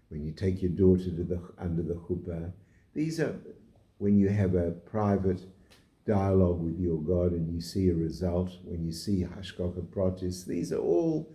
when you take your daughter to under the chuppah. These are when you have a private dialogue with your God and you see a result, when you see hashgacha pratis. These are all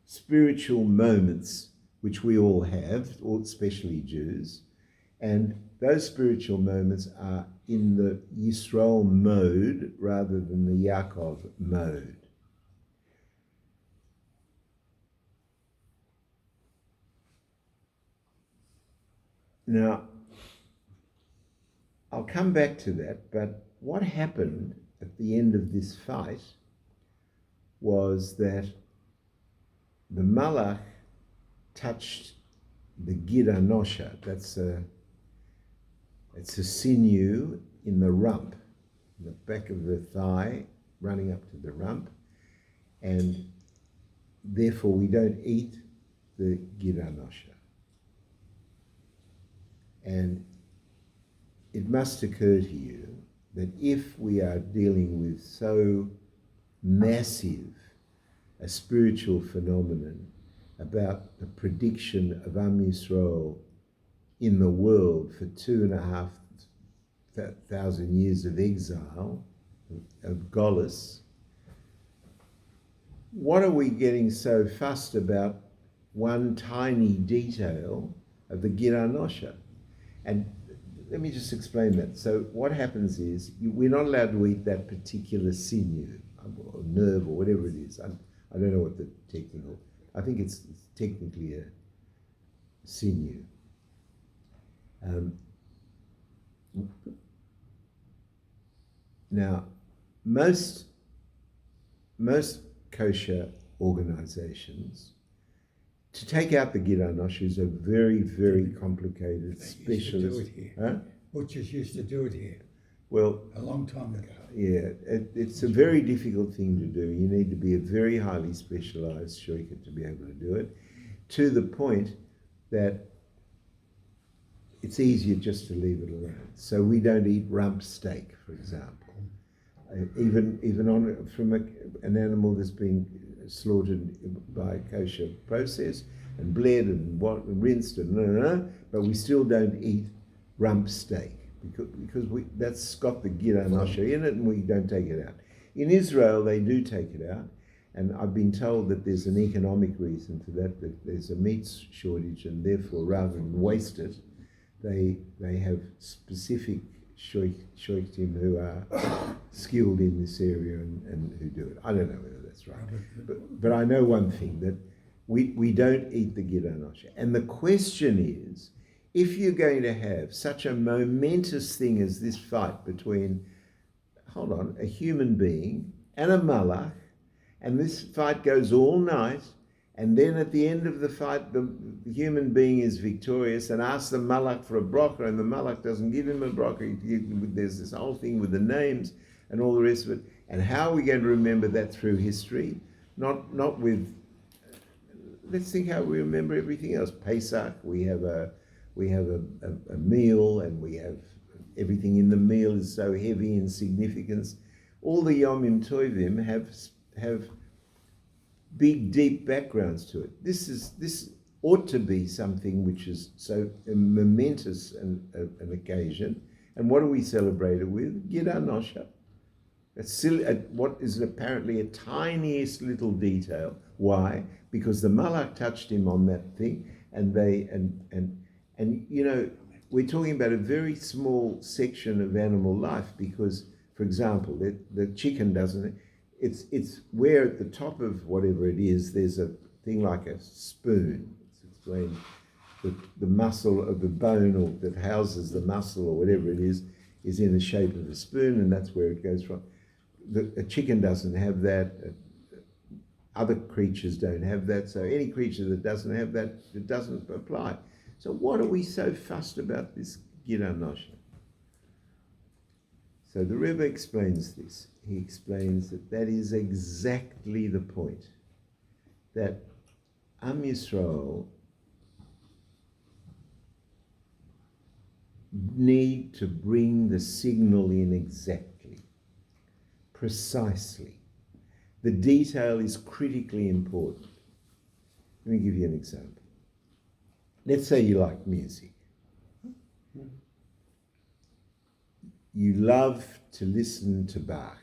spiritual moments which we all have, especially Jews. And those spiritual moments are in the Yisrael mode rather than the Yaakov mode. Now, I'll come back to that, but what happened at the end of this fight was that the Malach touched the Gid Anosha. It's a sinew in the rump, in the back of the thigh, running up to the rump, and therefore we don't eat the Gid Anosha. And it must occur to you that if we are dealing with so massive a spiritual phenomenon about the prediction of Am Yisrael in the world for 2,500 years of exile, of Golus, what are we getting so fussed about one tiny detail of the Gid Anosha? And let me just explain that. So what happens is we're not allowed to eat that particular sinew or nerve or whatever it is. I don't know what the technical, I think it's technically a sinew. Now, most kosher organizations, to take out the Gid Anosha is a very, very complicated specialist. Butchers used to do it here. Well, a long time ago. Yeah, it's a very difficult thing to do. You need to be a very highly specialized shoiker to be able to do it, to the point that it's easier just to leave it alone. So we don't eat rump steak, for example. Even on from an animal that's been slaughtered by a kosher process and bled and rinsed and but we still don't eat rump steak because that's got the Gid Anosha in it and we don't take it out. In Israel, they do take it out, and I've been told that there's an economic reason for that there's a meat shortage, and therefore rather than waste it, they have specific shoichtim who are skilled in this area and who do it. I don't know whether that's right. But I know one thing, that we don't eat the Gid Anosha. And the question is, if you're going to have such a momentous thing as this fight between, a human being and a malach, and this fight goes all night, and then at the end of the fight, the human being is victorious and asks the malach for a bracha, and the malach doesn't give him a bracha. There's this whole thing with the names and all the rest of it. And how are we going to remember that through history? Not with. Let's think how we remember everything else. Pesach, we have a meal, and we have everything in the meal is so heavy in significance. All the Yomim Tovim have big, deep backgrounds to it. This ought to be something which is so momentous an occasion. And what do we celebrate it with? Gid Anosha. What is apparently a tiniest little detail. Why? Because the malach touched him on that thing, and we're talking about a very small section of animal life, because, for example, the chicken doesn't. It's where at the top of whatever it is, there's a thing like a spoon. It's explained that the muscle of the bone, or that houses the muscle, or whatever it is in the shape of a spoon, and that's where it goes from. A chicken doesn't have that. Other creatures don't have that. So any creature that doesn't have that, it doesn't apply. So what are we so fussed about this Gid Anosha? So the Rebbe explains this. He explains that is exactly the point. That Am Yisrael need to bring the signal in exactly, precisely. The detail is critically important. Let me give you an example. let's say you like music. You love to listen to Bach.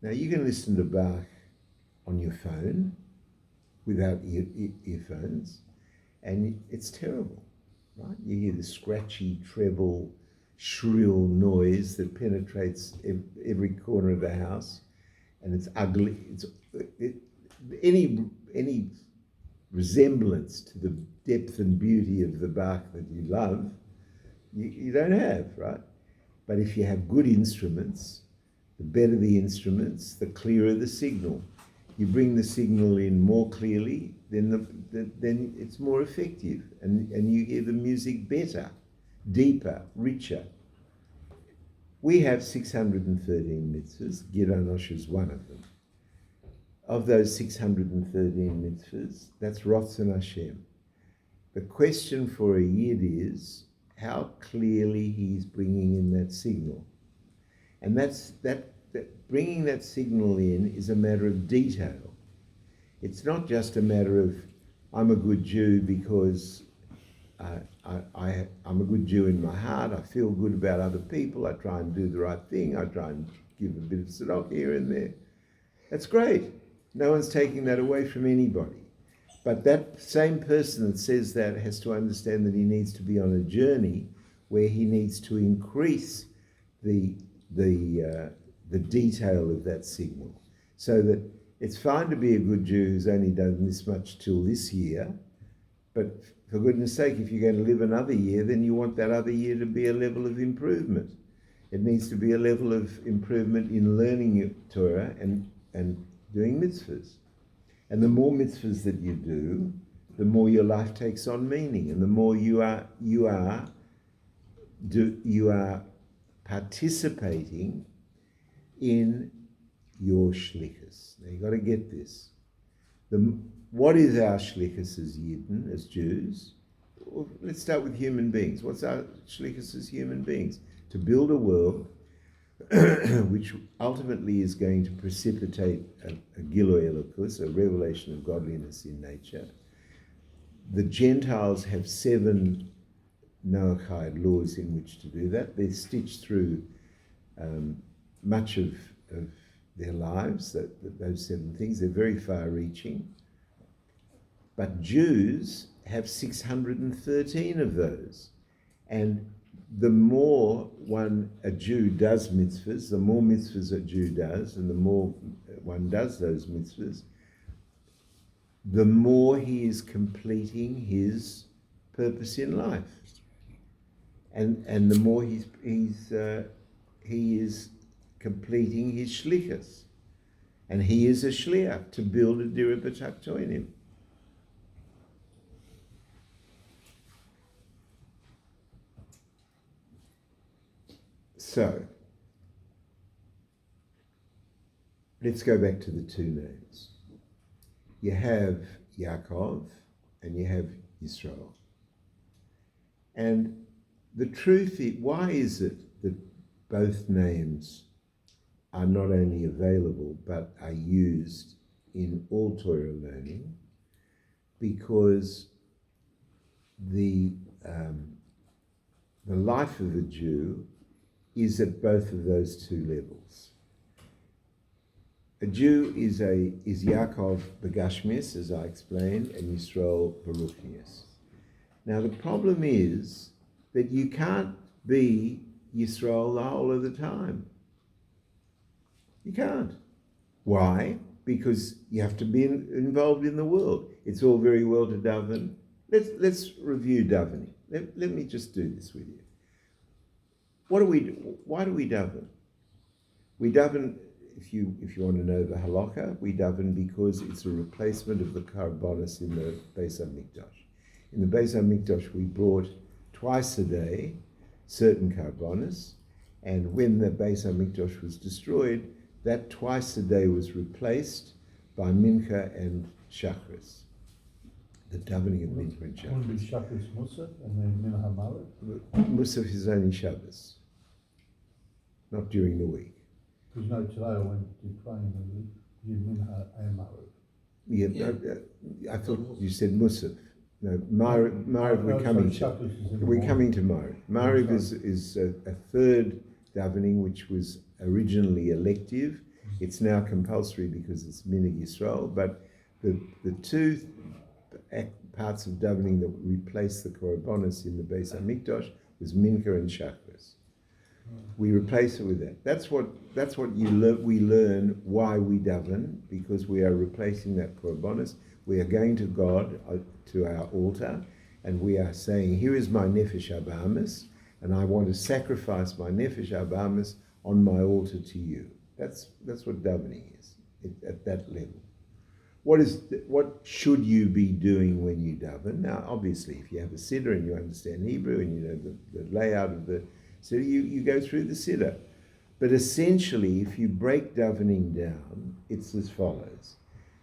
Now you can listen to Bach on your phone without earphones, and it's terrible, right? You hear the scratchy, treble, shrill noise that penetrates every corner of the house, and it's ugly. Any resemblance to the depth and beauty of the Bach that you love, you don't have, right? But if you have good instruments, the better the instruments, the clearer the signal. You bring the signal in more clearly, then it's more effective, and you hear the music better, deeper, richer. We have 613 mitzvahs. Giranosh is one of them. Of those 613 mitzvahs, that's Rotzon Hashem. The question for a yid is how clearly he's bringing in that signal. And that bringing that signal in is a matter of detail. It's not just a matter of, I'm a good Jew because I'm a good Jew in my heart, I feel good about other people, I try and do the right thing, I try and give a bit of tzedakah here and there. That's great. No one's taking that away from anybody. But that same person that says that has to understand that he needs to be on a journey where he needs to increase the detail of that signal, so that it's fine to be a good Jew who's only done this much till this year, but for goodness sake, if you're going to live another year, then you want that other year to be a level of improvement. It needs to be a level of improvement in learning your Torah and doing mitzvahs. And the more mitzvahs that you do, the more your life takes on meaning, and the more you are participating in your shlichus. Now you've got to get this. What is our shlichus as Yidden, as Jews? Well, let's start with human beings. What's our shlichus as human beings? To build a world which ultimately is going to precipitate a Gilui Elokus, a revelation of godliness in nature. The Gentiles have 7 Noachide laws in which to do that. They're stitched through much of their lives, those 7 things. They're very far-reaching. But Jews have 613 of those. And the more a Jew does mitzvahs, the more mitzvahs a Jew does, and the more one does those mitzvahs, the more he is completing his purpose in life. And the more he is completing his shlichus. And he is a shliach to build a dira b'taktoinim. So, let's go back to the 2 names. You have Yaakov and you have Yisrael. And the truth is, why is it that both names are not only available but are used in all Torah learning? Because the life of a Jew is at both of those 2 levels. A Jew is Yaakov Begashmis, as I explained, and Yisrael Baruchnius. Now the problem is that you can't be Yisrael the whole of the time. You can't. Why? Because you have to be involved in the world. It's all very well to daven. Let's review davening. Let me just do this with you. What do we do? Why do we daven? We daven, if you want to know the halakha, we daven because it's a replacement of the karbonos in the Beis HaMikdash. In the Beis HaMikdash, we brought twice a day certain karbonos, and when the Beis HaMikdash was destroyed, that twice a day was replaced by mincha and shachris. The davening of mincha and shachris. Only Shabbos Musaf and then Mincha Maariv? Musaf is only Shabbos, not during the week. Because today I went to train and did Mincha and Maariv. Yeah. I thought you said Musaf. No, Ma'ariv we're coming to. We're coming to Ma'ariv. Ma'ariv is a third davening, which was originally elective. It's now compulsory because it's Minig Yisrael, but the two parts of davening that replaced the Korbanos in the Beis HaMikdash was Mincha and Shachris. We replace it with that. That's what we learn why we daven, because we are replacing that Korbanos. We are going to God, to our altar, and we are saying, here is my Nefesh Abahamis, and I want to sacrifice my Nefesh Abahamis on my altar to you. That's what davening is at that level. What should you be doing when you daven? Now, obviously, if you have a siddur and you understand Hebrew and you know the layout of the siddur, you go through the siddur. But essentially, if you break davening down, it's as follows.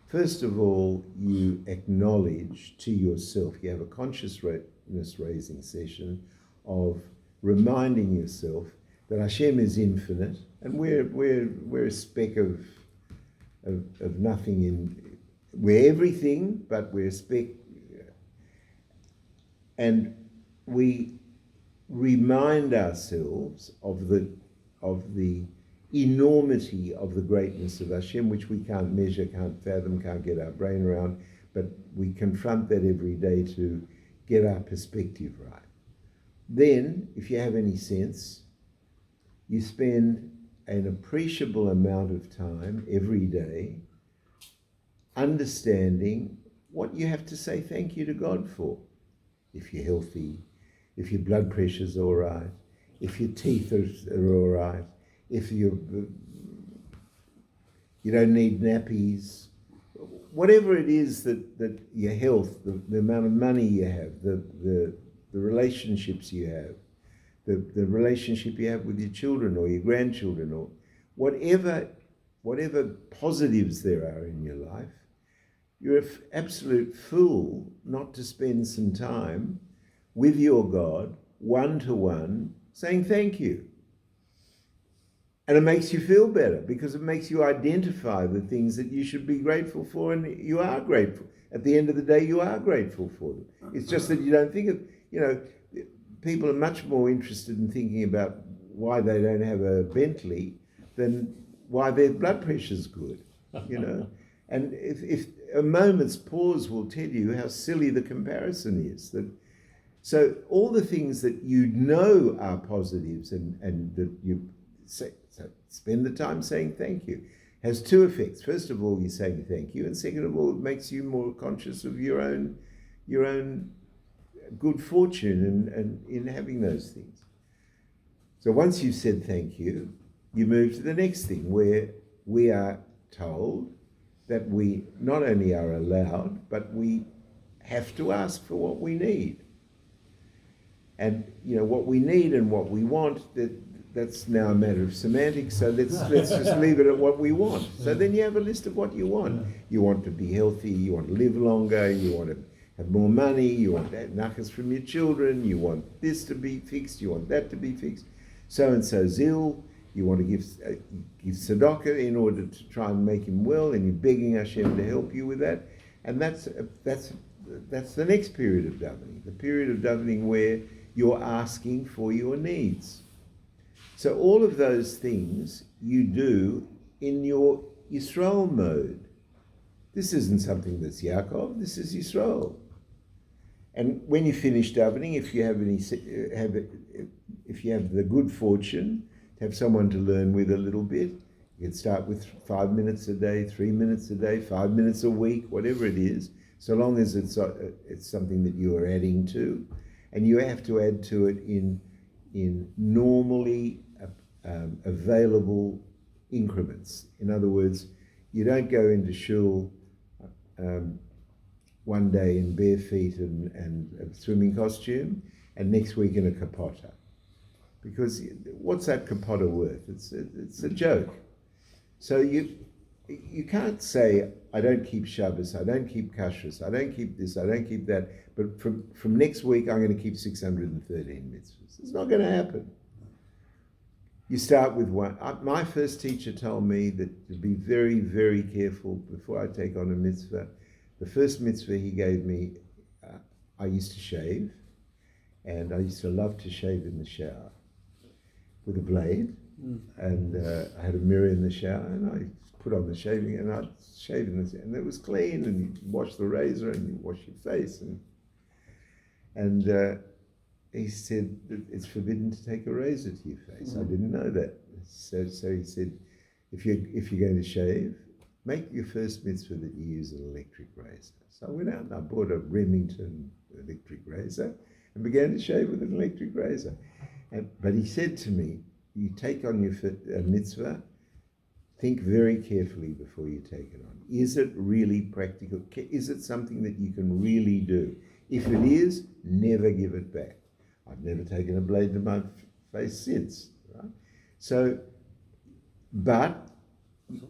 First of all, you acknowledge to yourself, you have a consciousness raising session of reminding yourself that Hashem is infinite, and we're a speck of nothing we're everything, but we're a speck, and we remind ourselves of the enormity of the greatness of Hashem, which we can't measure, can't fathom, can't get our brain around, but we confront that every day to get our perspective right. Then, if you have any sense, you spend an appreciable amount of time every day understanding what you have to say thank you to God for. If you're healthy, if your blood pressure's all right, if your teeth are all right, if you don't need nappies, whatever it is that your health, the amount of money you have, the relationships you have, the relationship you have with your children or your grandchildren, or whatever positives there are in your life, you're an absolute fool not to spend some time with your God, one-to-one, saying thank you. And it makes you feel better because it makes you identify the things that you should be grateful for, and you are grateful. At the end of the day, you are grateful for them. It's just that you don't think of, people are much more interested in thinking about why they don't have a Bentley than why their blood pressure's good, And if a moment's pause will tell you how silly the comparison is. So all the things that you know are positives and that you say, so spend the time saying thank you, has two effects. First of all, you're saying thank you, and second of all, it makes you more conscious of your own good fortune and in having those things. So once you've said thank you, you move to the next thing, where we are told that we not only are allowed, but we have to ask for what we need. And what we need and what we want, that's now a matter of semantics, so let's just leave it at what we want. So then you have a list of what you want. You want to be healthy, you want to live longer, you want to have more money, you want nachas from your children, you want this to be fixed, you want that to be fixed. So-and-so's ill, you want to give tzedakah in order to try and make him well, and you're begging Hashem to help you with that. And that's the next period of davening, the period of davening where you're asking for your needs. So all of those things you do in your Yisrael mode. This isn't something that's Yaakov, this is Yisrael. And when you finish davening, if you have the good fortune to have someone to learn with a little bit, you can start with 5 minutes a day, 3 minutes a day, 5 minutes a week, whatever it is, so long as it's something that you are adding to, and you have to add to it in normally available increments. In other words, you don't go into shul one day in bare feet and a swimming costume, and next week in a kapota. Because what's that kapota worth? It's a joke. So you can't say, I don't keep Shabbos, I don't keep kashrus, I don't keep this, I don't keep that, but from next week I'm going to keep 613 mitzvahs. It's not going to happen. You start with one. My first teacher told me that to be very, very careful before I take on a mitzvah. The first mitzvah he gave me, I used to shave, and I used to love to shave in the shower with a blade, and I had a mirror in the shower, and I put on the shaving, and I'd shave in the, and it was clean, and you wash the razor, and you wash your face, and he said that it's forbidden to take a razor to your face. I didn't know that. So he said, if you're going to shave, make your first mitzvah that you use an electric razor. So I went out and I bought a Remington electric razor and began to shave with an electric razor. But he said to me, you take on your mitzvah, think very carefully before you take it on. Is it really practical? Is it something that you can really do? If it is, never give it back. I've never taken a blade to my face since, right? So, but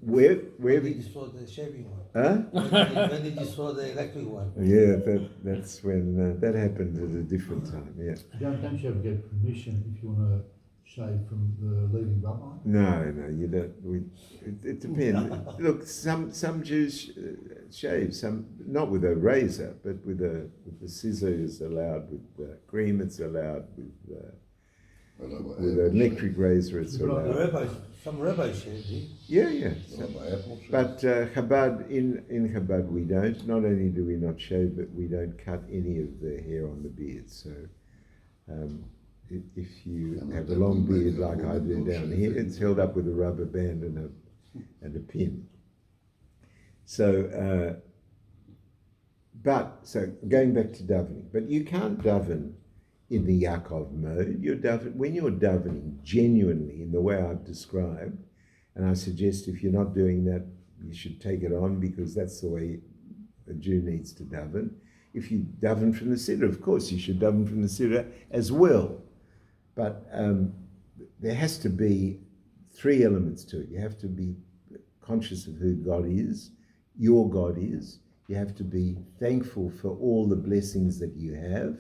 where When did you throw the shaving one? huh? When did you throw the electric one? Yeah, that's when that happened at a different time. Yeah. Don't you ever get permission if you want to shave from the leading rabbi? No, you don't. It depends. Look, some Jews shave, some not with a razor, but with the scissor is allowed. With cream, it's allowed. With an electric razor, it's The allowed. rabbis, some rabbis shave, eh? Yeah. But Chabad, in Chabad we don't. Not only do we not shave, but we don't cut any of the hair on the beard. So if you have a long beard like I do down here, it's held up with a rubber band and a pin. So, so going back to davening, but you can't daven in the Yaakov mode. When you're davening genuinely in the way I've described, and I suggest if you're not doing that, you should take it on because that's the way a Jew needs to daven. If you daven from the Siddur, of course you should daven from the Siddur as well. But there has to be three elements to it. You have to be conscious of who God is, your God is. You have to be thankful for all the blessings that you have.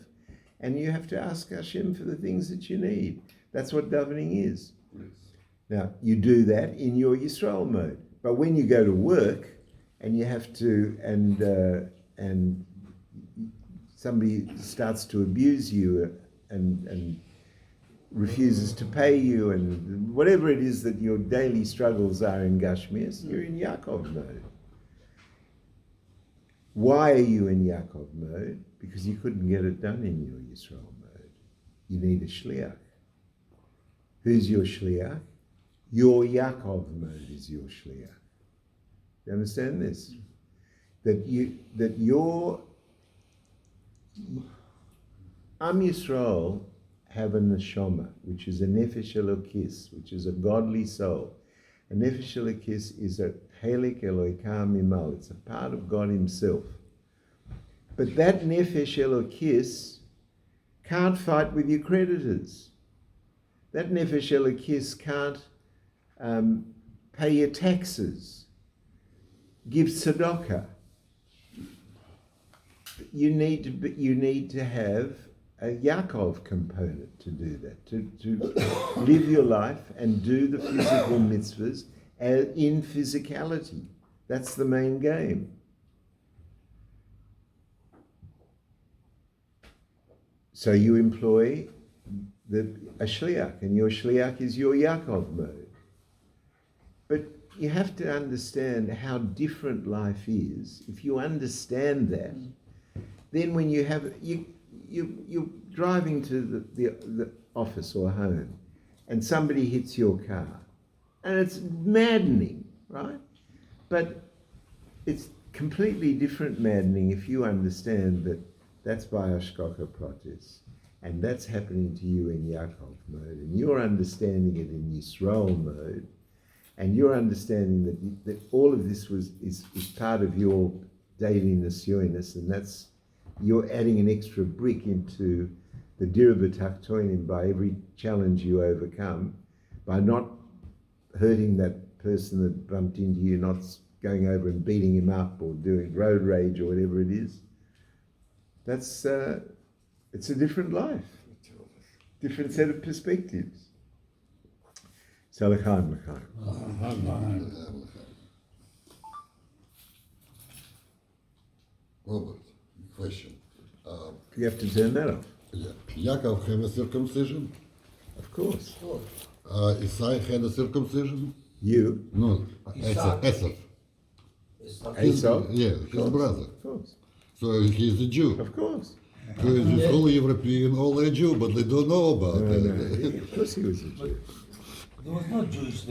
And you have to ask Hashem for the things that you need. That's what davening is. Yes. Now, you do that in your Yisrael mode. But when you go to work and you have to, and somebody starts to abuse you and refuses to pay you, and whatever it is that your daily struggles are in Gashmias, you're in Yaakov mode. Why are you in Yaakov mode? Because you couldn't get it done in your Yisrael mode. You need a shliach. Who's your shliach? Your Yaakov mode is your shliach. You understand this? That your Am Yisrael have a neshama, which is a nefesh elokis, which is a godly soul. A nefesh elokis is a chelik Eloka mimal. It's a part of God Himself. But that nefesh elokis can't fight with your creditors. That nefesh elokis can't pay your taxes, give tzedakah. You need to have a Yaakov component to do that, to live your life and do the physical mitzvahs in physicality. That's the main game. So you employ a shliach, and your shliach is your Yaakov mode. But you have to understand how different life is. If you understand that, then when you have you're driving to the office or home, and somebody hits your car, and it's maddening, right? But it's completely different maddening if you understand that that's by Hashgacha Pratis, and that's happening to you in Yaakov mode, and you're understanding it in Yisrael mode, and you're understanding that all of this is part of your daily nisyonis, and that's you're adding an extra brick into the dirba taktoinim by every challenge you overcome, by not hurting that person that bumped into you, not going over and beating him up or doing road rage or whatever it is. That's it's a different life, different set of perspectives. So l'chaim. Robert, question. You have to turn that off. Yaakov had a circumcision. Of course. Isai had a circumcision. You, No, Isaac. Esav. Esau. Yeah, Of his course, brother. Of course. So he's a Jew. Of course. So he's all European, all a Jew, but they don't know about No, it. no. Of course he was a Jew. There was no Jewish